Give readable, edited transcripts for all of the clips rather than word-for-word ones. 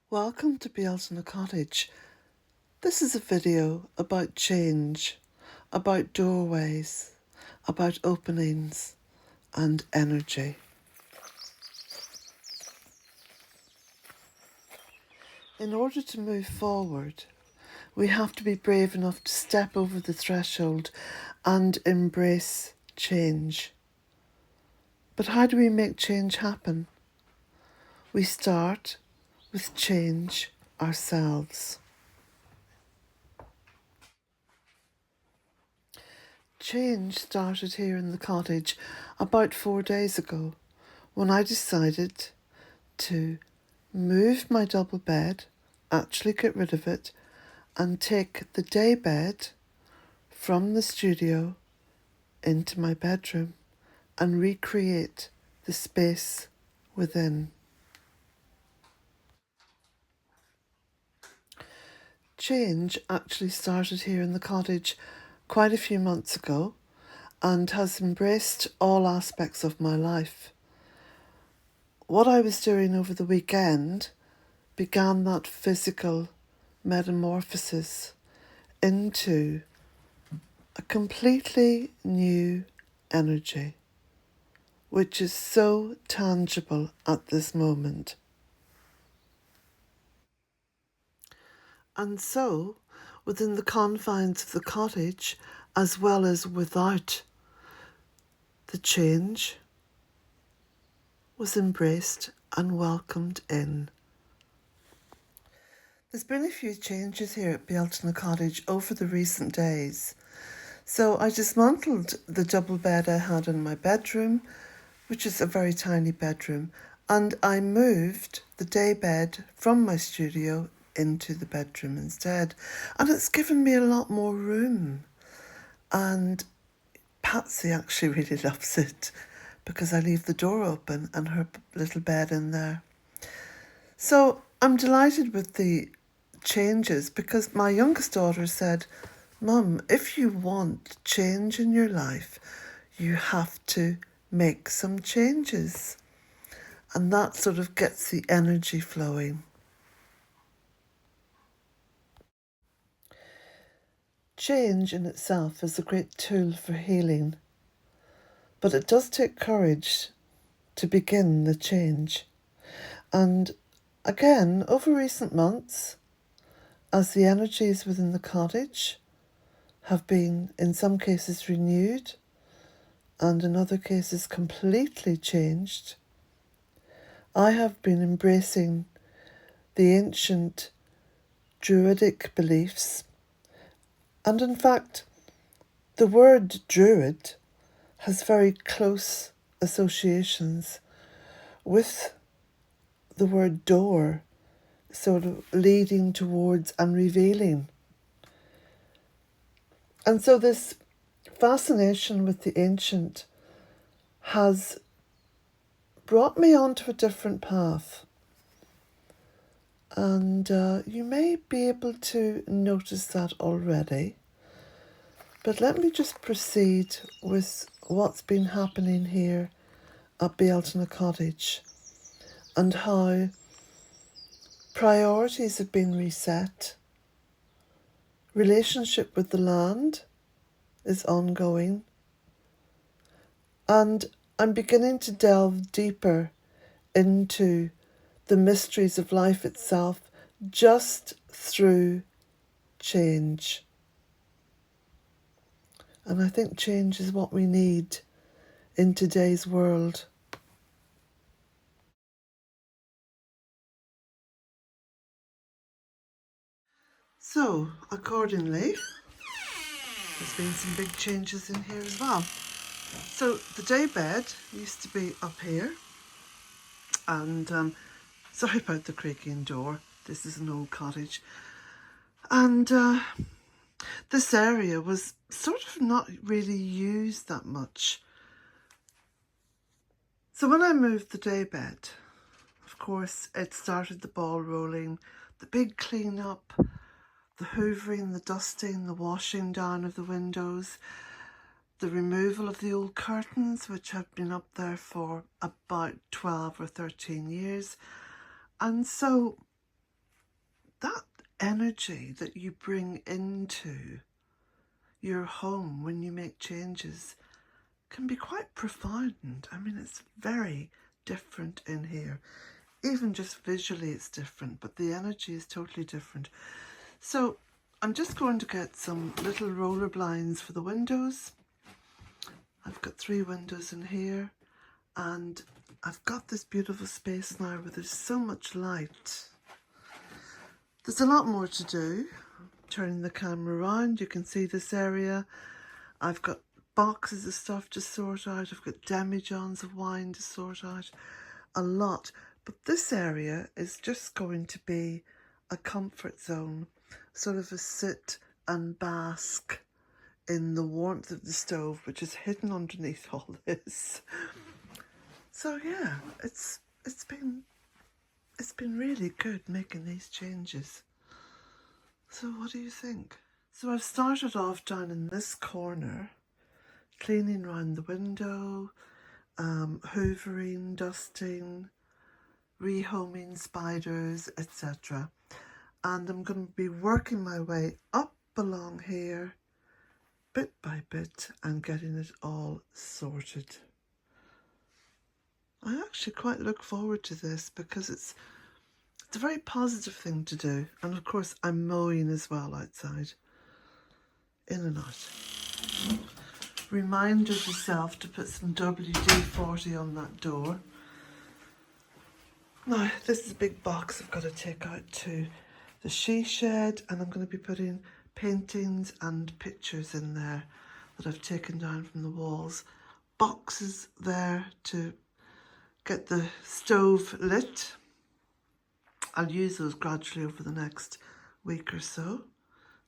Welcome to Beelton Cottage. This is a video about change, about doorways, about openings and energy. In order to move forward, we have to be brave enough to step over the threshold and embrace change. But how do we make change happen? We start with change ourselves. Change started here in the cottage about 4 days ago when I decided to move my double bed, actually get rid of it, and take the day bed from the studio into my bedroom and recreate the space within. Change actually started here in the cottage quite a few months ago and has embraced all aspects of my life. What I was doing over the weekend began that physical metamorphosis into a completely new energy, which is so tangible at this moment. And so, within the confines of the cottage, as well as without, the change was embraced and welcomed in. There's been a few changes here at Beelton Cottage over the recent days. So I dismantled the double bed I had in my bedroom, which is a very tiny bedroom, and I moved the day bed from my studio into the bedroom instead. And it's given me a lot more room. And Patsy actually really loves it because I leave the door open and her little bed in there. So I'm delighted with the changes because my youngest daughter said, "Mum, if you want change in your life, you have to make some changes." And that sort of gets the energy flowing. Change in itself is a great tool for healing, but it does take courage to begin the change. And again, over recent months, as the energies within the cottage have been in some cases renewed and in other cases completely changed, I have been embracing the ancient druidic beliefs. And in fact, the word druid has very close associations with the word door, sort of leading towards and revealing. And so this fascination with the ancient has brought me onto a different path. And you may be able to notice that already. But let me just proceed with what's been happening here at Beelton Cottage and how priorities have been reset. Relationship with the land is ongoing. And I'm beginning to delve deeper into the mysteries of life itself just through change. And I think change is what we need in today's world. So, accordingly, there's been some big changes in here as well. So, the day bed used to be up here. And sorry about the creaking door. This is an old cottage. And this area was sort of not really used that much. So when I moved the day bed, of course, it started the ball rolling, the big clean up, the hoovering, the dusting, the washing down of the windows, the removal of the old curtains, which had been up there for about 12 or 13 years. And so that energy that you bring into your home when you make changes can be quite profound. I mean, it's very different in here. Even just visually it's different, but the energy is totally different. So I'm just going to get some little roller blinds for the windows. I've got 3 windows in here, and I've got this beautiful space now where there's so much light. There's a lot more to do. Turning the camera around, you can see this area. I've got boxes of stuff to sort out. I've got demijohns of wine to sort out. A lot. But this area is just going to be a comfort zone, sort of a sit and bask in the warmth of the stove, which is hidden underneath all this. So yeah, it's been really good making these changes. So what do you think? So I've started off down in this corner, cleaning around the window, hoovering, dusting, rehoming spiders, etc. And I'm going to be working my way up along here, bit by bit, and getting it all sorted. I actually quite look forward to this because it's a very positive thing to do. And of course I'm mowing as well outside, in and out. Remind yourself to put some WD-40 on that door. Now this is a big box I've got to take out to the she shed, and I'm going to be putting paintings and pictures in there that I've taken down from the walls. Boxes there to get the stove lit. I'll use those gradually over the next week or so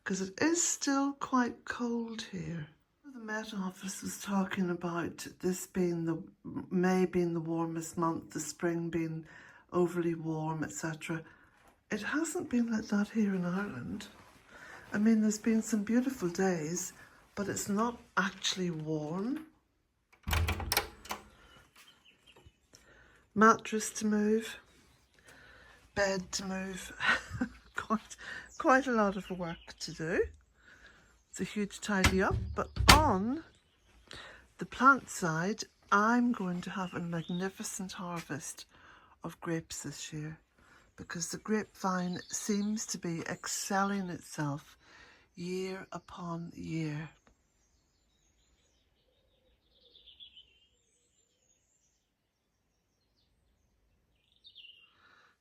because it is still quite cold here. The Met Office was talking about this being May being the warmest month, the spring being overly warm, etc. It hasn't been like that here in Ireland. I mean, there's been some beautiful days, but it's not actually warm. Mattress to move, bed to move. quite a lot of work to do. It's a huge tidy up, but on the plant side, I'm going to have a magnificent harvest of grapes this year because the grapevine seems to be excelling itself year upon year.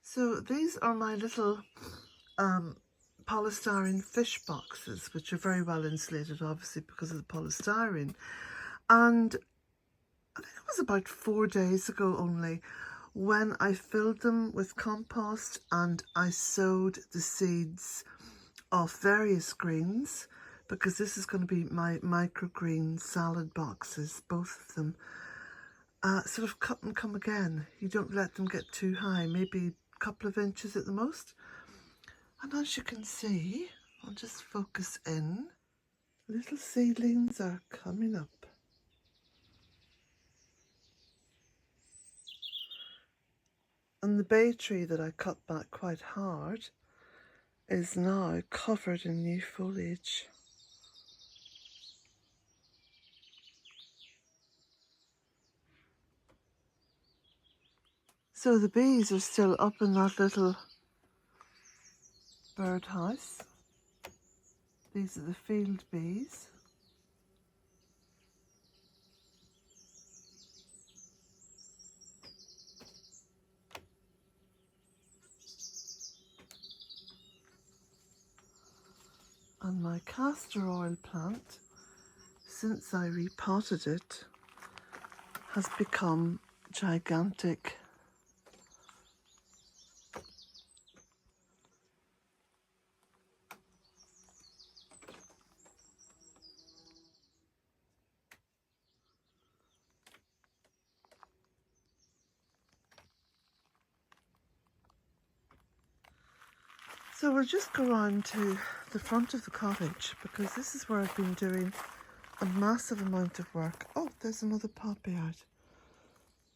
So these are my little polystyrene fish boxes, which are very well insulated, obviously, because of the polystyrene. And I think it was about 4 days ago only when I filled them with compost and I sowed the seeds of various greens, because this is going to be my microgreen salad boxes, both of them. Sort of cut and come again. You don't let them get too high, maybe a couple of inches at the most. And as you can see, I'll just focus in. Little seedlings are coming up. And the bay tree that I cut back quite hard is now covered in new foliage. So the bees are still up in that little birdhouse. These are the field bees. And my castor oil plant, since I repotted it, has become gigantic. So we'll just go on to the front of the cottage because this is where I've been doing a massive amount of work. Oh, there's another poppy out.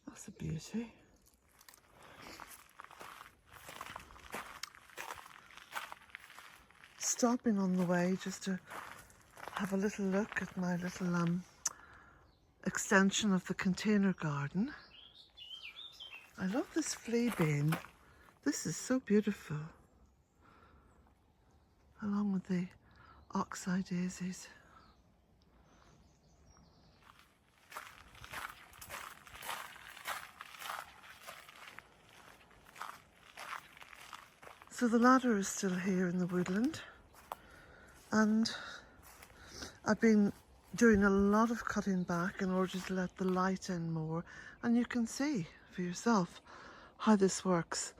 That's a beauty. stopping on the way just to have a little look at my little extension of the container garden. I love this flea bean. This is so beautiful, along with the oxeye daisies. So the ladder is still here in the woodland, and I've been doing a lot of cutting back in order to let the light in more, and you can see for yourself how this works,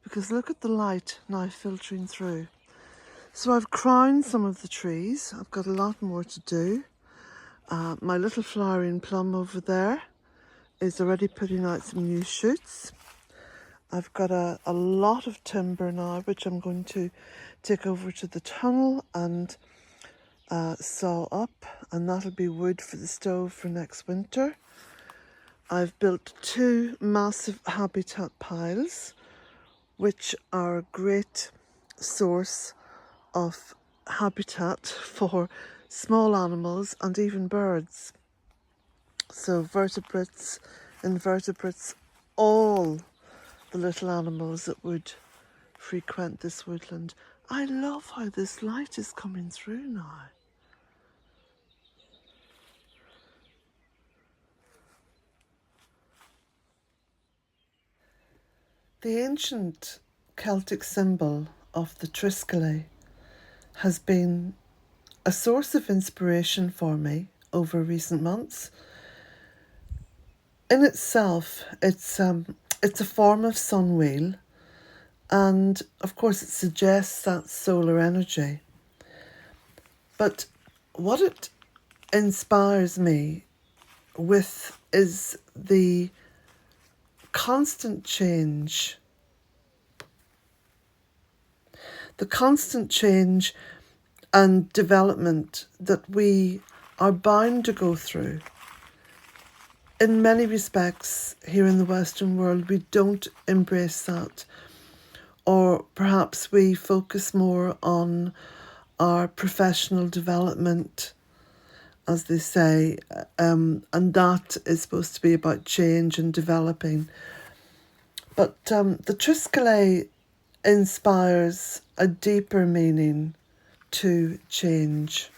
because look at the light now filtering through. So I've crowned some of the trees. I've got a lot more to do. My little flowering plum over there is already putting out some new shoots. I've got a lot of timber now, which I'm going to take over to the tunnel and saw up, and that'll be wood for the stove for next winter. I've built 2 massive habitat piles, which are a great source of habitat for small animals and even birds. So vertebrates, invertebrates, all the little animals that would frequent this woodland. I love how this light is coming through now. The ancient Celtic symbol of the Triskelly has been a source of inspiration for me over recent months. In itself, it's a form of sun wheel, and of course it suggests that solar energy. But what it inspires me with is the constant change. The constant change and development that we are bound to go through. In many respects, here in the Western world, we don't embrace that. Or perhaps we focus more on our professional development, as they say, and that is supposed to be about change and developing. But the Triskelly inspires a deeper meaning to change.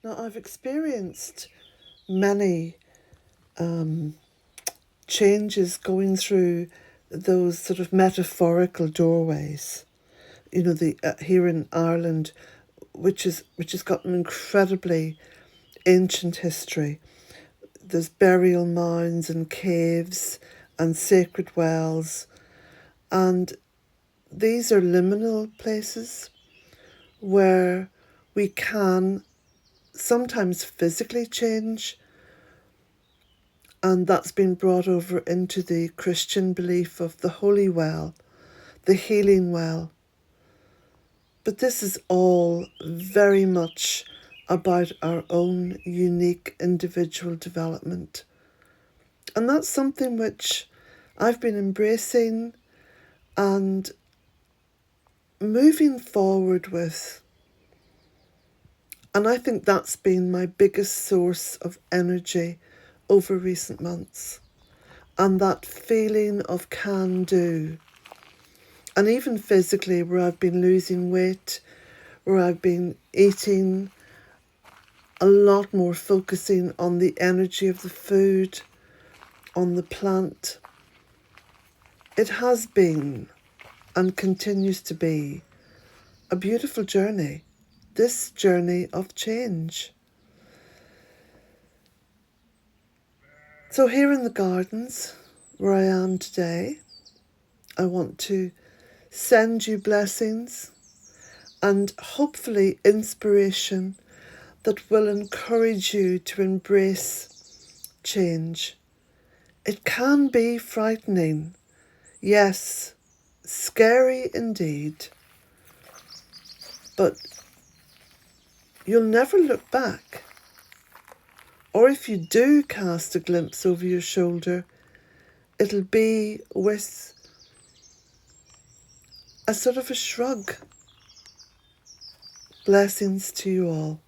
Now, I've experienced many changes going through those sort of metaphorical doorways. You know, the here in Ireland, which has got an incredibly ancient history. There's burial mounds and caves and sacred wells, and these are liminal places where we can sometimes physically change, and that's been brought over into the Christian belief of the holy well, the healing well. But this is all very much about our own unique individual development. And that's something which I've been embracing and moving forward with. And I think that's been my biggest source of energy over recent months. And that feeling of can do. And even physically, where I've been losing weight, where I've been eating a lot more, focusing on the energy of the food, on the plant. It has been and continues to be a beautiful journey, this journey of change. So here in the gardens where I am today, I want to send you blessings and hopefully inspiration that will encourage you to embrace change. It can be frightening, yes, scary indeed, but you'll never look back Or if you do cast a glimpse over your shoulder, it'll be with a sort of a shrug. Blessings to you all.